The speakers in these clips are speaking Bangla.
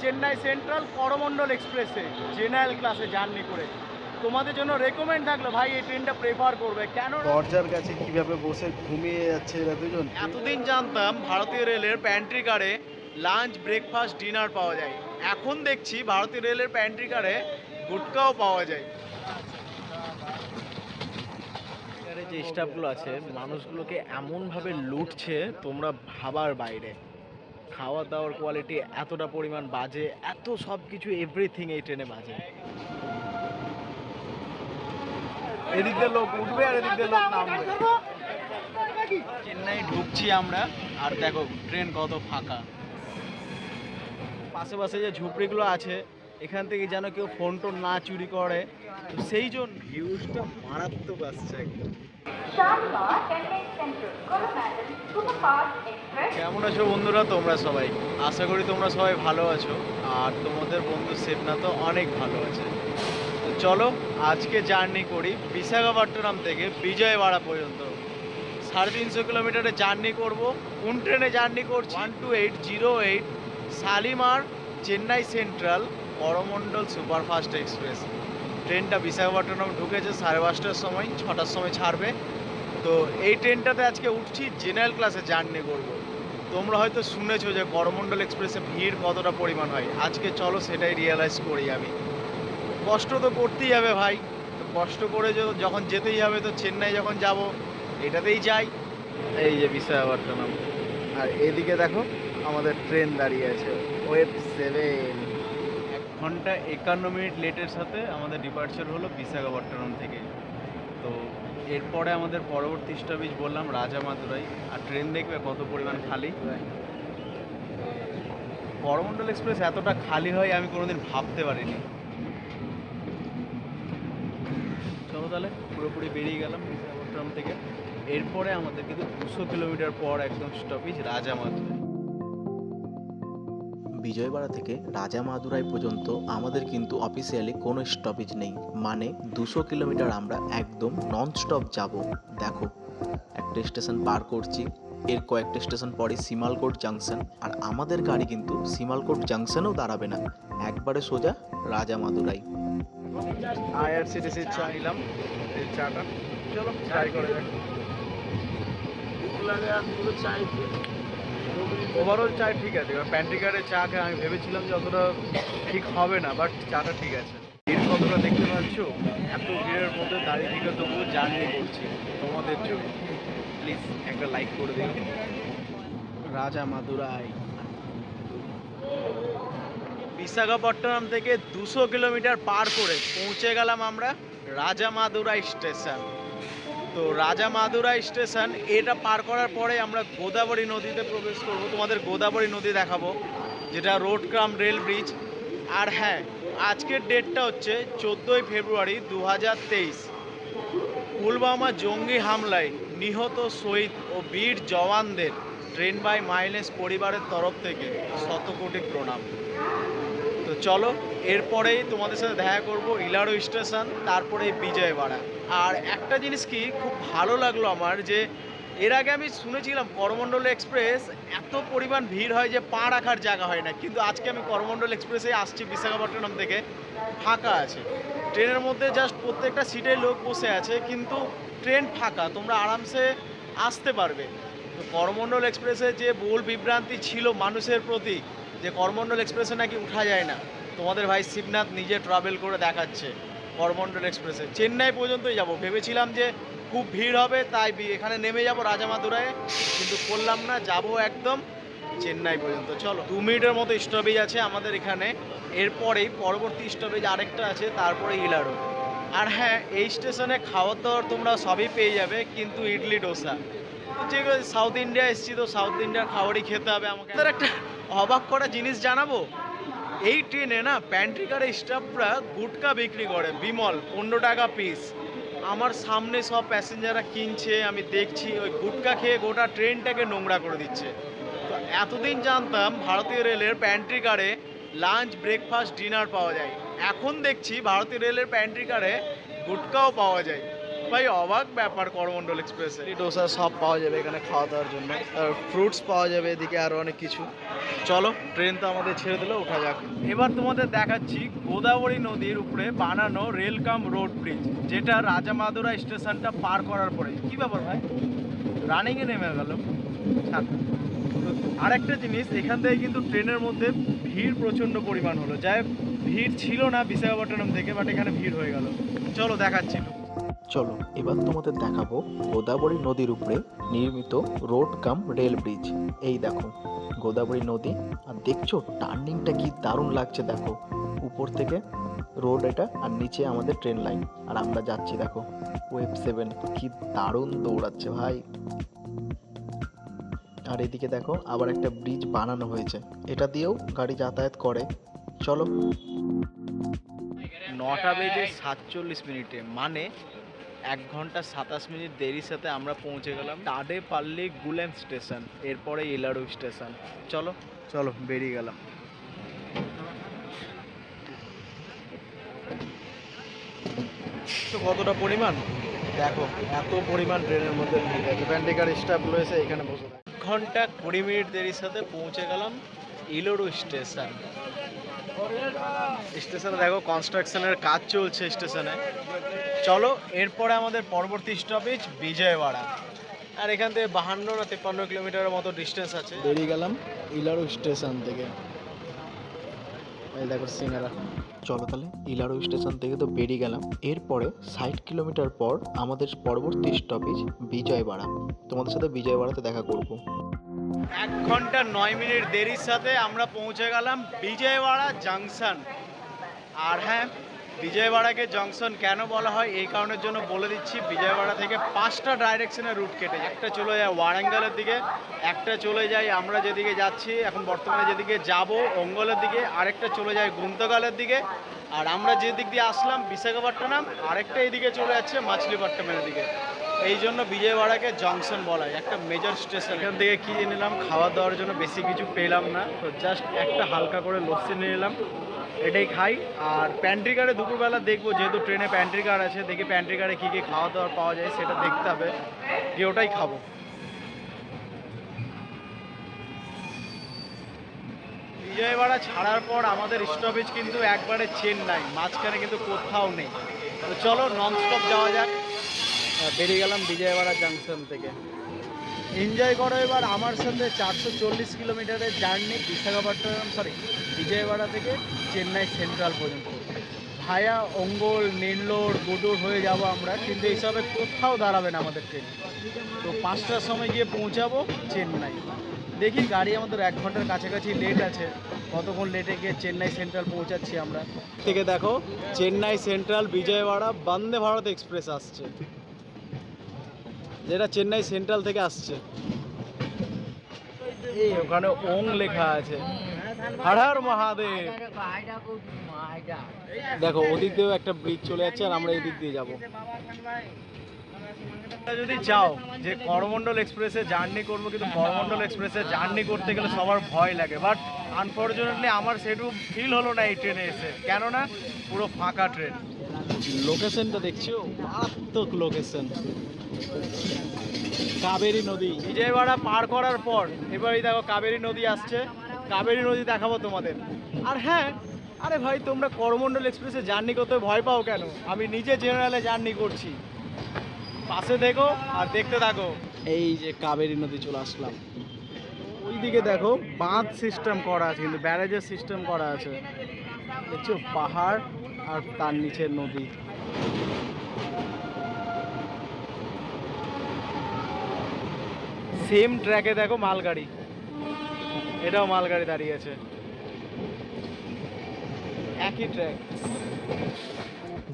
চেন্নাই সেন্ট্রাল করমণ্ডল এক্সপ্রেসে জেনারেল ক্লাসে জার্নি করে তোমাদের জন্য রেকমেন্ড থাকলো ভাই এই ট্রেনটা প্রেফার করবে। কেন দরজার কাছে কিভাবে বসে ঘুমিয়ে যাচ্ছে এরা দুজন। এতদিন জানতাম ভারতীয় রেলের প্যান্ট্রি কারে লাঞ্চ ব্রেকফাস্ট ডিনার পাওয়া যায়, এখন দেখছি ভারতীয় রেলের প্যান্ট্রি কারে গুটকাও পাওয়া যায়। এখানে যে স্টাফগুলো আছে মানুষগুলোকে এমনভাবে লুটছে তোমরা ভাবার বাইরে। খাওয়া দাওয়ার কোয়ালিটি এতটা পরিমাণ বাজে, এত সব কিছু এভরিথিং এই ট্রেনে বাজে। এদিক দিয়ে লোক উঠবে আর এদিক দিয়ে লোক নামবে। চেন্নাই ঢুকছি আমরা আর দেখো ট্রেন কত ফাঁকা। পাশে পাশে যে ঝুপড়িগুলো আছে এখান থেকে যেন কেউ ফোন টোন না চুরি করে, তো সেই জন্য ভিউজটা মারাত্মক আসছে একদম। কেমন আছো বন্ধুরা তোমরা সবাই? আশা করি তোমরা সবাই ভালো আছো আর তোমাদের বন্ধু সেবনা তো অনেক ভালো আছে। তো চলো আজকে জার্নি করি বিশাখাপট্টনম থেকে বিজয়ওয়াড়া পর্যন্ত। 350 কিলোমিটারে জার্নি করব। কোন ট্রেনে জার্নি করছি? 12808 Shalimar Chennai central Coromandel superfast express. ট্রেনটা বিশাখাপট্টনম ঢুকেছে 5:30টার সময়, 6টার সময় ছাড়বে। তো এই ট্রেনটাতে আজকে উঠছি, জেনারেল ক্লাসে জার্নি করব। তোমরা হয়তো শুনেছো যে করমণ্ডল এক্সপ্রেসে ভিড় কতটা পরিমাণ হয়, আজকে চলো সেটাই রিয়েলাইজ করি আমি। কষ্ট তো করতেই হবে ভাই, তো কষ্ট করে যখন যেতেই হবে তো চেন্নাই যখন যাব এটাতেই যাই। এই যে বিশাখাপট্টনম, আর এদিকে দেখো আমাদের ট্রেন দাঁড়িয়ে আছে ওয়েব 7। 1 ঘন্টা 51 মিনিট লেটের সাথে আমাদের ডিপার্চার হলো বিশাখাপট্টনম থেকে। তো এরপরে আমাদের পরবর্তী স্টপেজ বললাম রাজামাদুরাই। আর ট্রেন দেখবে কত পরিমাণ খালি। করমণ্ডল এক্সপ্রেস এতটা খালি হয় আমি কোনোদিন ভাবতে পারিনি। চলো তাহলে পুরোপুরি বেরিয়ে গেলাম বিশাখাপট্টনম থেকে। এরপরে আমাদের কিন্তু 200 কিলোমিটার পর একদম স্টপেজ রাজামাদুরাই। বিজয়বাড়া থেকে রাজামাদুরাই পর্যন্ত আমাদের কিন্তু অফিসিয়ালি কোনো স্টপেজ নেই, মানে 200 কিলোমিটার আমরা একদম নন স্টপ যাব। দেখো একটা স্টেশন পার করছি, এর কয়েকটা স্টেশন পরে সিমালকোট জাংশন, আর আমাদের গাড়ি কিন্তু সিমালকোট জাংশনেও দাঁড়াবে না, একবারে সোজা রাজামাদুরাই। আইআরসিটিসির চা নিলাম, এই চাটা চলো ট্রাই করে যাক। ওভারঅল চা ঠিক আছে, এবার প্যান্ট্রি কারের চা খেয়ে আমি ভেবেছিলাম যে অতটা ঠিক হবে না, বাট চাটা ঠিক আছে। ভিড় কতটা দেখতে পাচ্ছ, এত ভিড়ের মধ্যে দাঁড়িয়ে থেকে তবুও জার্নি করছি তোমাদের জন্য। প্লিজ একটা লাইক করে দিও। রাজামাদুরাই বিশাখাপট্টনম থেকে 200 কিলোমিটার পার করে পৌঁছে গেলাম আমরা রাজামাদুরাই স্টেশন। তো রাজামাদুরাই স্টেশন এটা পার করার পরে আমরা গোদাবরী নদীতে প্রবেশ করব। তোমাদের গোদাবরী নদী দেখাবো, যেটা রোড কাম রেল ব্রিজ। আর হ্যাঁ, আজকের ডেটটা হচ্ছে 14ই ফেব্রুয়ারি 2023। পুলওয়ামা জঙ্গি হামলায় নিহত শহীদ ও বীর জওয়ানদের ট্রেন বাই মাইলেজ পরিবারের তরফ থেকে শতকোটি প্রণাম। তো চলো এরপরেই তোমাদের সাথে দেখা করব ইলাড়ো স্টেশন, তারপরে বিজয়ওয়াড়া। আর একটা জিনিস কি খুব ভালো লাগলো আমার, যে এর আগে আমি শুনেছিলাম করমণ্ডল এক্সপ্রেস এত পরিমাণ ভিড় হয় যে পা রাখার জায়গা হয় না, কিন্তু আজকে আমি করমণ্ডল এক্সপ্রেসে আসছি বিশাখাপট্টনম থেকে, ফাঁকা আছে। ট্রেনের মধ্যে জাস্ট প্রত্যেকটা সিটে লোক বসে আছে, কিন্তু ট্রেন ফাঁকা, তোমরা আরামসে আসতে পারবে। তো করমণ্ডল এক্সপ্রেসে যে ভুল বিভ্রান্তি ছিল মানুষের প্রতি, যে করমণ্ডল এক্সপ্রেসে নাকি উঠা যায় না, তোমাদের ভাই শিবনাথ নিজে ট্রাভেল করে দেখাচ্ছে করমণ্ডল এক্সপ্রেসে চেন্নাই পর্যন্তই যাব। ভেবেছিলাম যে খুব ভিড় হবে তাই এখানে নেমে যাব রাজামাদুরায়, কিন্তু করলাম না, যাব একদম চেন্নাই পর্যন্ত। চলো 2 মিনিটের মতো স্টপেজ আছে আমাদের এখানে, এরপরেই পরবর্তী স্টপেজ আরেকটা আছে, তারপরে ইলাড়ো। আর হ্যাঁ, এই স্টেশনে খাওয়ার দাওয়ার তোমরা সবই পেয়ে যাবে, কিন্তু ইডলি ডোসা, যে সাউথ ইন্ডিয়া এসেছি তো সাউথ ইন্ডিয়ার খাবারই খেতে হবে আমাকে। তার একটা অবাক করা জিনিস জানাবো, এই ট্রেনে না প্যান্ট্রি কারের স্টাফরা গুটকা বিক্রি করে বিমল, 15 টাকা পিস। আমার সামনে সব প্যাসেঞ্জাররা কিনছে, আমি দেখছি ওই গুটকা খেয়ে গোটা ট্রেনটাকে নোংরা করে দিচ্ছে। তো এতদিন জানতাম ভারতীয় রেলের প্যান্ট্রি কারে লাঞ্চ ব্রেকফাস্ট ডিনার পাওয়া যায়, এখন দেখছি ভারতীয় রেলের প্যান্ট্রি কারে গুটকাও পাওয়া যায়। ভাই অবাক ব্যাপার করমণ্ডল এক্সপ্রেসে। ইডলি ডোসা সব পাওয়া যাবে এখানে খাওয়া দাওয়ার জন্য, আর ফ্রুটস পাওয়া যাবে এদিকে, আরও অনেক কিছু। চলো, ট্রেন তো আমাদের ছেড়ে দিলে, ওঠা যাক। এবার তোমাদের দেখাচ্ছি গোদাবরী নদীর উপরে বানানো রেল কাম রোড ব্রিজ, যেটা রাজামাদুরা স্টেশনটা পার করার পরে। কি ব্যাপার ভাই, রানিংয়ে নেমে গেল। আরেকটা জিনিস, এখান থেকে কিন্তু ট্রেনের মধ্যে ভিড় প্রচণ্ড পরিমাণ হলো। যাই হোক, ভিড় ছিল না বিশাখাপট্টনম থেকে, বাট এখানে ভিড় হয়ে গেল। চলো দেখাচ্ছি। চলো এবার তোমাদের দেখাবো গোদাবরী নদীর উপরে নির্মিত রোড কাম রেল ব্রিজ। এই দেখো গোদাবরী নদী, আর দেখছো টার্নিংটা কি দারুণ লাগছে। দেখো উপর থেকে রোড এটা, আর নিচে আমাদের ট্রেন লাইন, আর আমরা যাচ্ছি। দেখো ওয়েব 7 কি দারুণ দৌড়াচ্ছে ভাই। আর এদিকে দেখো আবার একটা ব্রিজ বানানো হয়েছে, এটা দিয়েও গাড়ি যাতায়াত করে। চলো। 9:47 মানে 1 ঘন্টা 27 মিনিট দেরির সাথে আমরা পৌঁছে গেলাম টাডেপাল্লি গুলেম স্টেশন, এরপরে ইলাড়ু স্টেশন। চলো চলো বেরিয়ে গেলাম। তো কতটা পরিমাণ দেখো, এত পরিমাণ ট্রেনের মধ্যে ভিড় আছে। প্যান্টিকার স্টাফ রয়েছে এখানে বসে থাকে। 1 ঘন্টা 20 মিনিট দেরির সাথে পৌঁছে গেলাম ইলোড়ু স্টেশন। স্টেশনে দেখো কনস্ট্রাকশনের কাজ চলছে স্টেশনে। চলো এরপরে আমাদের পরবর্তী স্টপেজ বিজয়ওয়াড়া, আর এখান থেকে 52 না 53 কিলোমিটারের মতো ডিস্টেন্স আছে। বেরিয়ে গেলাম ইলাড়ু স্টেশন থেকে। এই দেখো সিঙ্গারা। চলো তাহলে ইলাড়ু স্টেশন থেকে তো বেরিয়ে গেলাম। এরপরে 60 কিলোমিটার পর আমাদের পরবর্তী স্টপেজ বিজয়ওয়াড়া। তোমাদের সাথে বিজয়ওয়াড়াতে দেখা করব। 1 ঘন্টা 9 মিনিট দেরির সাথে আমরা পৌঁছে গেলাম বিজয়ওয়াড়া জাংশন। আর হ্যাঁ, বিজয়ওয়াড়াকে জংশন কেন বলা হয় এই কারণের জন্য বলে দিচ্ছি। বিজয়ওয়াড়া থেকে 5টা ডাইরেকশনে রুট কেটে যায়। একটা চলে যায় ওয়ারাঙ্গালের দিকে, একটা চলে যায় আমরা যেদিকে যাচ্ছি এখন বর্তমানে যেদিকে যাব অঙ্গলের দিকে, আরেকটা চলে যায় গুন্তগালের দিকে, আর আমরা যে দিক দিয়ে আসলাম বিশাখাপট্টনম, আরেকটা এদিকে চলে যাচ্ছে মাছলিপট্টমের দিকে। এই জন্য বিজয়ওয়াড়াকে জংশন বলা হয়, একটা মেজর স্টেশন। এখান থেকে কী নিলাম, খাওয়া দাওয়ার জন্য বেশি কিছু পেলাম না, তো জাস্ট একটা হালকা করে লস্যি নিয়ে নিলাম, এটাই খাই। আর প্যান্ট্রি কারে দুপুরবেলা দেখবো, যেহেতু ট্রেনে প্যান্ট্রি কার আছে, দেখি প্যান্ট্রি কারে কী কী খাওয়া দাওয়ার পাওয়া যায় সেটা দেখতে হবে, গিয়ে ওটাই খাবো। বিজয়ওয়াড়া ছাড়ার পর আমাদের স্টপেজ কিন্তু একবারে চেন্নাই, মাঝখানে কিন্তু কোথাও নেই। তো চলো ননস্টপ যাওয়া যাক। বেরিয়ে গেলাম বিজয়ওয়াড়া জাংশন থেকে। এনজয় করো এবার আমার সাথে 440 কিলোমিটারের জার্নি বিজয়ওয়াড়া থেকে চেন্নাই সেন্ট্রাল পর্যন্ত। ভায়া অঙ্গল, নেল্লোর, গুডুর হয়ে যাব আমরা, কিন্তু এইসবে কোথাও দাঁড়াবে না আমাদের ট্রেন। তো 5টার সময় গিয়ে পৌঁছাবো চেন্নাই। দেখি গাড়ি আমাদের 1 ঘন্টার কাছাকাছি লেট আছে, কতক্ষণ লেটে গিয়ে চেন্নাই সেন্ট্রাল পৌঁছাচ্ছি আমরা। থেকে দেখো চেন্নাই সেন্ট্রাল বিজয়ওয়াড়া বন্দে ভারত এক্সপ্রেস আসছে, যেটা চেন্নাই সেন্ট্রাল থেকে আসছে। এই ওখানে ওং লেখা আছে, হর হর মহাদেব। দেখো ওদিক দিয়েও একটা ব্রিজ চলে যাচ্ছে, আর আমরা এই দিক দিয়ে যাবো। যদি চাও যে করমণ্ডল এক্সপ্রেসে জার্নি করবো, কিন্তু করমণ্ডল এক্সপ্রেসে জার্নি করতে গেলে সবার ভয় লাগে, বাট আনফর্চুনেটলি আমার সেটু ফিল হলো না এই ট্রেনে এসে, কেননা পুরো ফাঁকা ট্রেন। লোকেশনটা দেখছো, মারাত্মক লোকেশন। কাবেরী নদী বিজয়ওয়াড়া পার করার পর এবারই দেখো কাবেরী নদী আসছে, কাবেরী নদী দেখাবো তোমাদের। আর হ্যাঁ, আরে ভাই তোমরা করমণ্ডল এক্সপ্রেসে জার্নি করতে ভয় পাও কেন? আমি নিজে জেনারেলে জার্নি করছি, পাশে দেখো আর দেখতে থাকো। এই যে কাবেরী নদী চলে আসলাম। ওইদিকে দেখো বাঁধ সিস্টেম করা আছে, কিন্তু ব্যারেজের সিস্টেম করা আছে, দেখছো পাহাড় আর তার নিচে নদী। সেম ট্র্যাকে দেখো মালগাড়ি, এটাও মালগাড়ি দাঁড়িয়ে আছে, একই ট্র্যাক।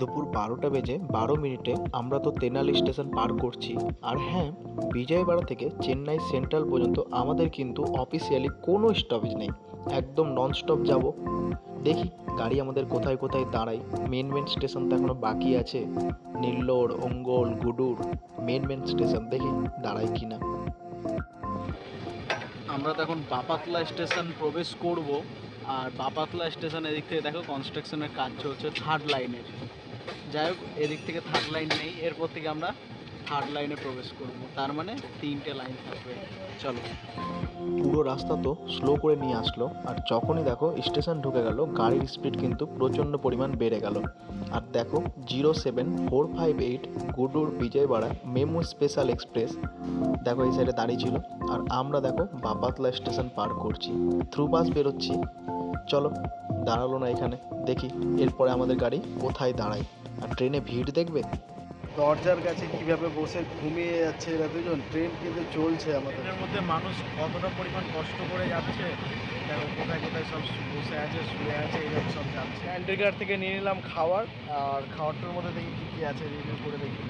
দুপুর 12টা বেজে 12 মিনিটে আমরা তো তেনালি স্টেশন পার করছি। আর হ্যাঁ, বিজয়ওয়াড়া থেকে চেন্নাই সেন্ট্রাল পর্যন্ত আমাদের কিন্তু অফিসিয়ালি কোনো স্টপেজ নেই, একদম ননস্টপ যাব। দেখি গাড়ি আমাদের কোথায় কোথায় দাঁড়ায়। মেন স্টেশন তো এখনো বাকি আছে, নেল্লোর, অঙ্গল, গুডুর মেন স্টেশন, দেখি দাঁড়ায় কিনা। আমরা তো এখন বাপাতলা স্টেশন প্রবেশ করব, আর বাপাতলা স্টেশন এদিক থেকে দেখো কনস্ট্রাকশনের কাজ চলছে 3rd লাইনের। যাই হোক, এদিক থেকে থার্ড লাইন নেই, এরপর থেকে আমরা থার্ড লাইনে প্রবেশ করব, তার মানে 3টে লাইন থাকবে। চলো। পুরো রাস্তা তো স্লো করে নিয়ে আসলো, আর যখনই দেখো স্টেশন ঢুকে গেল গাড়ির স্পিড কিন্তু প্রচণ্ড পরিমাণ বেড়ে গেল। আর দেখো 07458 Gudur Vijayawada memo special express দেখো এই সাইডে দাঁড়িয়ে ছিল, আর আমরা দেখো বাপাতলা স্টেশন পার করছি, থ্রু বাস বেরোচ্ছি। চলো, দাঁড়ালো না এখানে, দেখি এরপরে আমাদের গাড়ি কোথায় দাঁড়ায়। আর ট্রেনে ভিড় দেখবে, দরজার কাছে কিভাবে বসে ঘুমিয়ে যাচ্ছে এরা দুজন। ট্রেন কিন্তু চলছে আমাদের। ট্রেনের মধ্যে মানুষ কতটা পরিমাণ কষ্ট করে যাচ্ছে, দেখো কোথায় কোথায় সব বসে আছে, শুয়ে আছে, এইরকম সব যাচ্ছে। প্যান্ট্রিকার থেকে নিয়ে নিলাম খাবার, আর খাবারটার মধ্যে দেখি কী কী আছে, রিভিউ করে দেখি।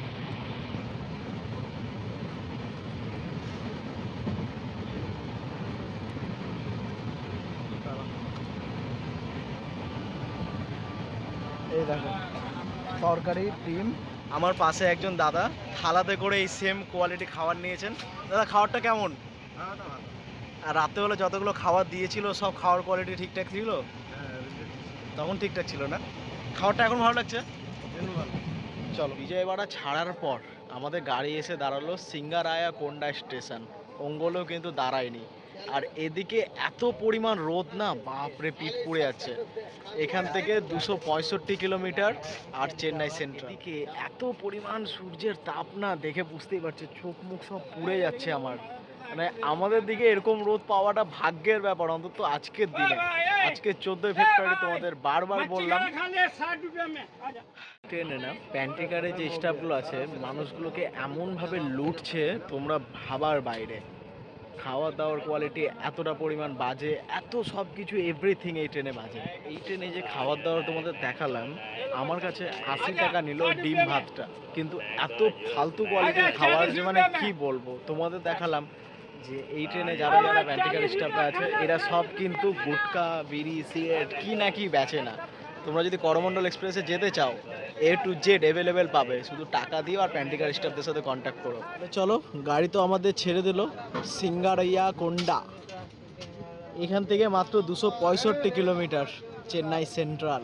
এই দেখো তরকারি, ডিম। আমার পাশে একজন দাদা থালাতে করে এই সেম কোয়ালিটি খাবার নিয়েছেন। দাদা, খাবারটা কেমন? আর রাত্রেবেলা যতগুলো খাবার দিয়েছিল সব খাওয়ার কোয়ালিটি ঠিকঠাক ছিল? তখন ঠিকঠাক ছিল না, খাবারটা এখন ভালো লাগছে। চলো, বিজয়বাড়া ছাড়ার পর আমাদের গাড়ি এসে দাঁড়ালো সিঙ্গারায়া কোন্ডা স্টেশন। অঙ্গলেও কিন্তু দাঁড়ায়নি। আর এদিকে এত পরিমাণ রোদ না, বাপরে, পিঠ পুড়ে যাচ্ছে। এখান থেকে 265 কিলোমিটার আর চেন্নাই সেন্ট্রাল। এদিকে এত পরিমাণ সূর্যের তাপ না, দেখে বুঝতেই পারছে, চোখ মুখ সব পুড়ে যাচ্ছে আমার। মানে আমাদের দিকে এরকম রোদ পাওয়াটা ভাগ্যের ব্যাপার, অন্তত আজকের দিনে। আজকে 14 ফেব্রুয়ারি, তোমাদের বারবার বললাম। ট্রেনে না প্যান্টিকারে যে স্টাফগুলো আছে, মানুষগুলোকে এমনভাবে লুটছে তোমরা ভাবার বাইরে। খাওয়া দাওয়ার কোয়ালিটি এতটা পরিমাণ বাজে, এত সব কিছু এভরিথিং এই ট্রেনে বাজে। এই ট্রেনে যে খাবার দাওয়ার তোমাদের দেখালাম, আমার কাছে 80 টাকা নিল ডিম ভাতটা, কিন্তু এত ফালতু কোয়ালিটির খাবার যে মানে কি বলবো। তোমাদের দেখালাম যে এই ট্রেনে যারা যারা প্যান্টিকার স্টাফরা আছে, এরা সব কিন্তু গুটকা, বিড়ি, সিগারেট কি না কি বেচে না। তোমরা যদি করমণ্ডল এক্সপ্রেসে যেতে চাও, A to Z অ্যাভেলেবেল পাবে, শুধু টাকা দিও আর প্যান্টিকার স্টাফদের সাথে কন্ট্যাক্ট করো। চলো, গাড়ি তো আমাদের ছেড়ে দিল সিঙ্গারাইয়া কোন্ডা। এখান থেকে মাত্র 265 কিলোমিটার, চেন্নাই সেন্ট্রাল।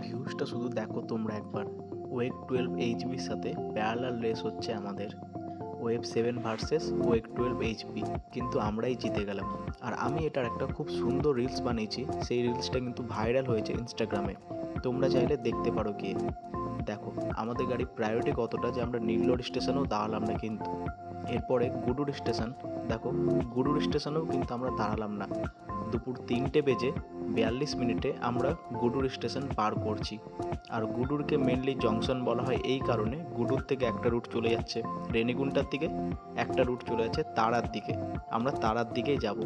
ভিউজটা শুধু দেখো তোমরা একবার। ওয়েগ 12 এইচবির সাথে প্যারালাল রেস হচ্ছে আমাদের, ওয়েভ 7 ভার্সেস ওয়েগ 12 এইচপি, কিন্তু আমরাই জিতে গেলাম। আর আমি এটার একটা খুব সুন্দর রিলস বানিয়েছি, সেই রিলসটা কিন্তু ভাইরাল হয়েছে ইনস্টাগ্রামে, তোমরা চাইলে দেখতে পারো গিয়ে। দেখো আমাদের গাড়ি প্রায়োরিটি কতটা, যে আমরা নীললোর স্টেশনেও দাঁড়ালাম না কিন্তু। এরপরে গুডুর স্টেশন, দেখো গুডুর স্টেশনেও কিন্তু আমরা দাঁড়ালাম না। দুপুর 3টে বেজে 42 মিনিটে আমরা গুডুর স্টেশন পার করছি। আর গুডুরকে মেনলি জংশন বলা হয় এই কারণে, গুডুর থেকে একটা রুট চলে যাচ্ছে রেনিগুন্টার দিকে, একটা রুট চলে যাচ্ছে তারার দিকে। আমরা তারার দিকেই যাব।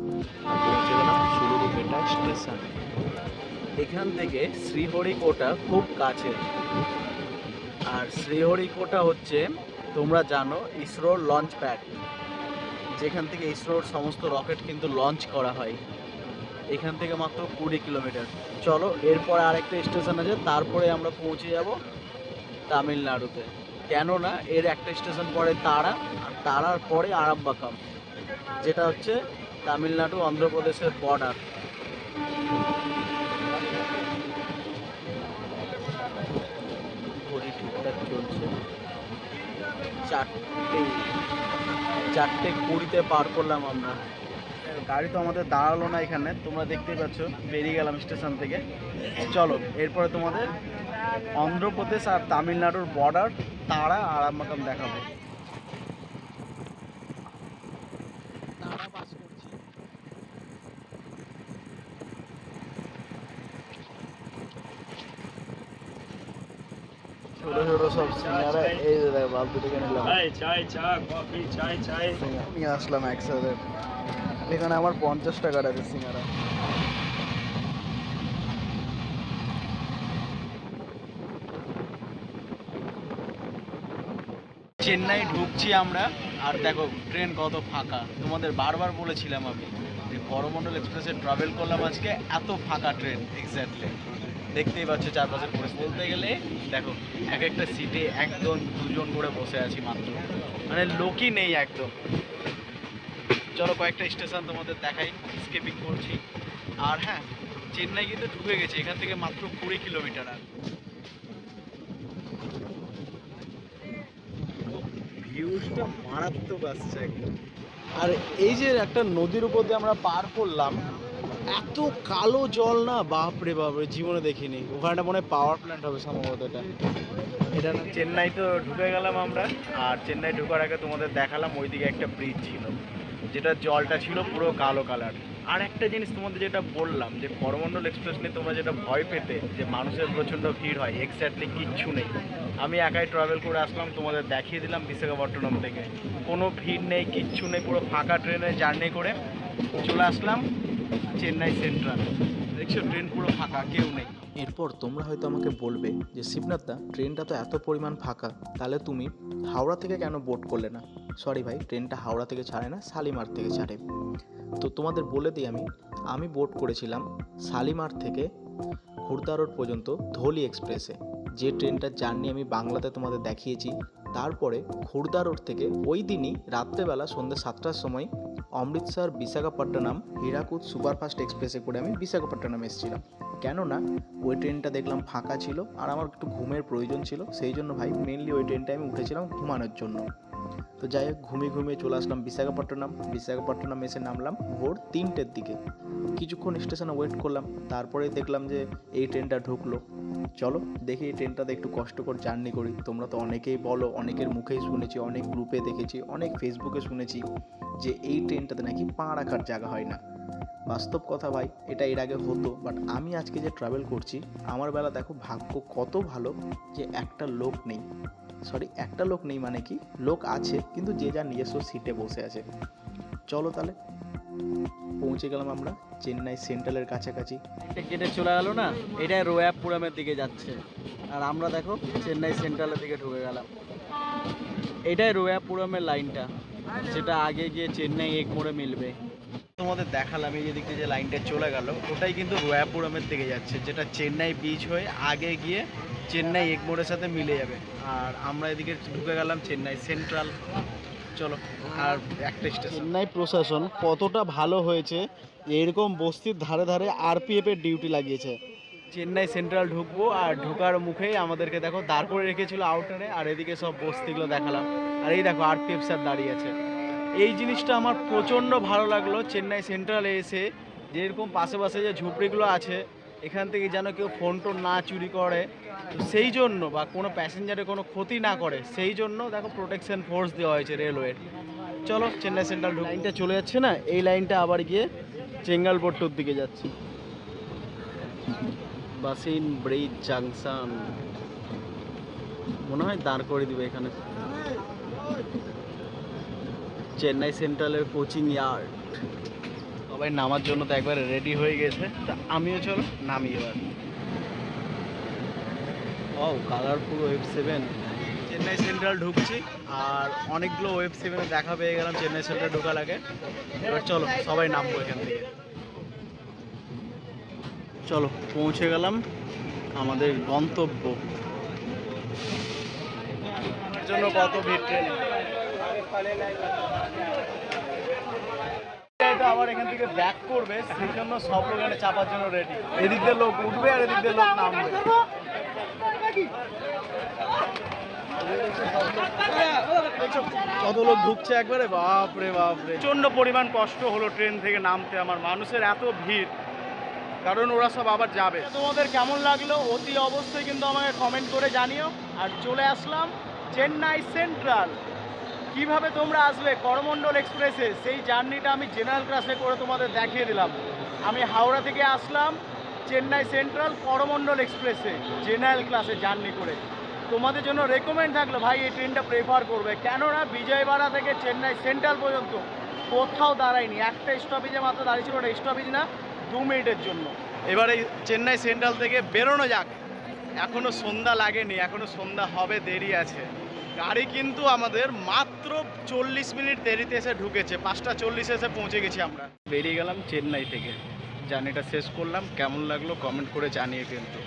পৌঁছে গেলাম সুলুরুপেটা স্টেশন। এখান থেকে শ্রীহরিকোটা খুব কাছে। আর শ্রীহরিকোটা হচ্ছে, তোমরা জানো, ইসরোর লঞ্চ প্যাড, যেখান থেকে ইসরোর সমস্ত রকেট কিন্তু লঞ্চ করা হয়। এখান থেকে মাত্র 20 কিলোমিটার। চলো, এরপরে আরেকটা স্টেশন আছে, তারপরে আমরা পৌঁছে যাব তামিলনাড়ুতে। কেননা এর একটা স্টেশন পরে তারা, আর তারার পরে আরামবাকাম, যেটা হচ্ছে তামিলনাড়ু অন্ধ্রপ্রদেশের বর্ডার। ঘড়ি ঠিকঠাক চলছে, 4:20 পার করলাম আমরা। গাড়ি তো আমাদের দাঁড়ালো না এখানে, তোমরা দেখতেই পাচ্ছ, বেরিয়ে গেলাম স্টেশন থেকে। চলো, এরপরে তোমাদের অন্ধ্রপ্রদেশ আর তামিলনাড়ুর বর্ডার তারা আরামবাকাম দেখাবো। তারা পাস করছি। ছোট ছোট সব সিঙ্গারা, এই যে দেখো বালতি থেকে নিলাম, নিয়ে আসলাম একসাথে। এখানে আমার 50 টাকার আছে সিঙ্গারা। চেন্নাই ঢুকছি আমরা, আর দেখো ট্রেন কত ফাঁকা। তোমাদের বারবার বলেছিলাম আমি যে করমণ্ডল এক্সপ্রেসে ট্রাভেল করলাম আজকে, এত ফাঁকা ট্রেন। এক্স্যাক্টলি দেখতেই পাচ্ছ চারপাশে পরিস্থিতি। বলতে গেলে দেখো এক একটা সিটে একজন দুজন করে বসে আছি মাত্র, মানে লোকই নেই একদম। চলো কয়েকটা স্টেশন তোমাদের দেখাই, স্কিপিং করছি। আর হ্যাঁ, চেন্নাই কিন্তু ঢুকে গেছে, এখান থেকে মাত্র 20 কিলোমিটার। আর ভিউজটা মারাত্মক আসছে একদম। আর এই যে একটা নদীর উপর দিয়ে আমরা পার করলাম, এত কালো জল না, বাপরে বাপরে, জীবনে দেখিনি। ওখানে মনে হয় পাওয়ার প্ল্যান্ট হবে সম্ভবত। এটা না, চেন্নাই তো ঢুকে গেলাম আমরা, আর চেন্নাই ঢোকার আগে তোমাদের দেখালাম ওইদিকে একটা ব্রিজ ছিল, যেটা জলটা ছিল পুরো কালো কালার। আর একটা জিনিস তোমাদের যেটা বললাম, যে করমণ্ডল এক্সপ্রেস নিয়ে তোমরা যেটা ভয় পেতে, যে মানুষের প্রচণ্ড ভিড় হয়, এক্স্যাক্টলি কিচ্ছু নেই। আমি একাই ট্রাভেল করে আসলাম, তোমাদের দেখিয়ে দিলাম বিশাখাপট্টনম থেকে। কোনো ভিড় নেই, কিচ্ছু নেই, পুরো ফাঁকা ট্রেনে জার্নি করে চলে আসলাম চেন্নাই সেন্ট্রাল। দেখছো ট্রেন পুরো ফাঁকা, কেউ নেই। এরপর তোমরা হয়তো আমাকে বলবে যে শিবনাথদা, ট্রেনটা তো এত পরিমাণ ফাঁকা, তাহলে তুমি হাওড়া থেকে কেন বোট করলে না? সরি ভাই, ট্রেনটা হাওড়া থেকে ছাড়ে না, শালিমার থেকে ছাড়ে। তো তোমাদের বলে দিই, আমি বোট করেছিলাম শালিমার থেকে খুর্দা রোড পর্যন্ত ধোলি এক্সপ্রেসে, যে ট্রেনটার জার্নি আমি বাংলাতে তোমাদের দেখিয়েছি। তারপরে খুর্দা রোড থেকে ওই দিনই রাত্রেবেলা সন্ধ্যে 7টার সময় অমৃতসর বিশাখাপট্টনম হীরাকুদ সুপারফাস্ট এক্সপ্রেসে করে আমি বিশাখাপট্টনম এসেছিলাম। কেননা ওই ট্রেনটা দেখলাম ফাঁকা ছিল, আর আমার একটু ঘুমের প্রয়োজন ছিল, সেই জন্য ভাই মেনলি ওই ট্রেনটায় আমি উঠেছিলাম ঘুমানোর জন্য। তো যাই হোক, ঘুমিয়ে চলে আসলাম বিশাখাপট্টনম এসে নামলাম ভোর 3টের দিকে। কিছুক্ষণ স্টেশনে ওয়েট করলাম, তারপরে দেখলাম যে এই ট্রেনটা ঢুকলো। চলো দেখি এই ট্রেনটাতে একটু কষ্টকর জার্নি করি। তোমরা তো অনেকেই বলো, অনেকের মুখেই শুনেছি, অনেক গ্রুপে দেখেছি, অনেক ফেসবুকে শুনেছি যে এই ট্রেনটাতে নাকি পা রাখার জায়গা হয় না। বাস্তব কথা ভাই, এটা এর আগে হতো, বাট আমি আজকে যে ট্রাভেল করছি, আমার বেলা দেখো ভাগ্য কত ভালো যে একটা লোক নেই মানে কি, লোক আছে কিন্তু যে যার নিজস্ব সিটে বসে আছে। চলো তাহলে, পৌঁছে গেলাম আমরা চেন্নাই সেন্ট্রালের কাছাকাছি। এটা কেটে চলে গেল না, এটাই রোয়াপুরমের দিকে যাচ্ছে, আর আমরা দেখো চেন্নাই সেন্ট্রালের দিকে ঢুকে গেলাম। এটাই রোয়াপুরমের লাইনটা, যেটা আগে গিয়ে চেন্নাই এগমোড়ে মিলবে। তোমাদের দেখালাম এই যে দিক দিয়ে যে লাইনটা চলে গেল, ওটাই কিন্তু রোয়াপুরমের দিকে যাচ্ছে, যেটা চেন্নাই বিচ হয়ে আগে গিয়ে চেন্নাই এগমোড়ের সাথে মিলে যাবে। আর আমরা এদিকে ঢুকে গেলাম চেন্নাই সেন্ট্রাল। চলো, আর একটা স্টেশন। চেন্নাই প্রশাসন কতটা ভালো হয়েছে, এরকম বস্তির ধারে ধারে আরপিএফ এর ডিউটি লাগিয়েছে। চেন্নাই সেন্ট্রাল ঢুকবো, আর ঢোকার মুখেই আমাদেরকে দেখো দাঁড় করে রেখেছিল আউটারে, আর এদিকে সব বস্তিগুলো দেখালাম, আর এই দেখো আরপিএফ স্যার দাঁড়িয়ে আছে। এই জিনিসটা আমার প্রচণ্ড ভালো লাগলো চেন্নাই সেন্ট্রালে এসে, যে এরকম পাশে যে ঝুপড়িগুলো আছে, এখান থেকে যেন কেউ ফোন টোন না চুরি করে, তো সেই জন্য, বা কোনো প্যাসেঞ্জারের কোনো ক্ষতি না করে, সেই জন্য দেখো প্রোটেকশন ফোর্স দেওয়া হয়েছে রেলওয়ের। চলো চেন্নাই সেন্ট্রাল লাইনটা চলে যাচ্ছে না, এই লাইনটা আবার গিয়ে চেঙ্গালপট্টুর দিকে যাচ্ছে। বাসিন ব্রিজ জাংশন মনে হয় দাঁড় করে দিবে এখানে। চেন্নাই সেন্ট্রালের কোচিং ইয়ার্ড। সবাই নামার জন্য তো একবারে রেডি হয়ে গেছে, তা আমিও চলো নামি এবার। ও কালারফুল F7। চেন্নাই সেন্ট্রাল ঢুকছি, আর অনেকগুলো F7 দেখা পেয়ে গেলাম চেন্নাই সেন্ট্রাল ঢোকার আগে। এবার চলো সবাই নামবো এখান থেকে। চলো পৌঁছে গেলাম আমাদের গন্তব্য। এর জন্য কত ভিড় ট্রেন। আবার এখান থেকে ব্যাক করবে, সেই জন্য সব লোক এখানে চাপার জন্য রেডি। এদিক দিয়ে লোক উঠবে আর এদিক দিয়ে লোক নামবে। কত লোক ঢুকছে একবারে, বাপরে বাপরে। প্রচণ্ড পরিমাণ কষ্ট হলো ট্রেন থেকে নামতে আমার, মানুষের এত ভিড়, কারণ ওরা সব আবার যাবে। তোমাদের কেমন লাগলো অতি অবশ্যই কিন্তু আমাকে কমেন্ট করে জানিও। আর চলে আসলাম চেন্নাই সেন্ট্রাল। কিভাবে তোমরা আসবে করমণ্ডল এক্সপ্রেসে, সেই জার্নিটা আমি জেনারেল ক্লাসে করে তোমাদের দেখিয়ে দিলাম। আমি হাওড়া থেকে আসলাম চেন্নাই সেন্ট্রাল করমণ্ডল এক্সপ্রেসে জেনারেল ক্লাসে জার্নি করে। তোমাদের জন্য রেকমেন্ড থাকলো ভাই এই ট্রেনটা প্রেফার করবে, কেননা বিজয়বাড়া থেকে চেন্নাই সেন্ট্রাল পর্যন্ত কোথাও দাঁড়ায়নি, একটা স্টপেজে মাত্র দাঁড়িয়েছিল, ওটা স্টপেজ না, 2 মিনিটের জন্য। এবারে চেন্নাই সেন্ট্রাল থেকে বেরোনো যাক। এখনও সন্ধ্যা লাগেনি, এখনও সন্ধ্যা হবে, দেরি আছে। গাড়ি কিন্তু আমাদের মাত্র 40 মিনিট দেরিতে এসে ঢুকেছে, 5:40 এসে পৌঁছে গেছি আমরা। বেরিয়ে গেলাম চেন্নাই থেকে, জার্নিটা শেষ করলাম। কেমন লাগলো কমেন্ট করে জানিয়ে কিন্তু।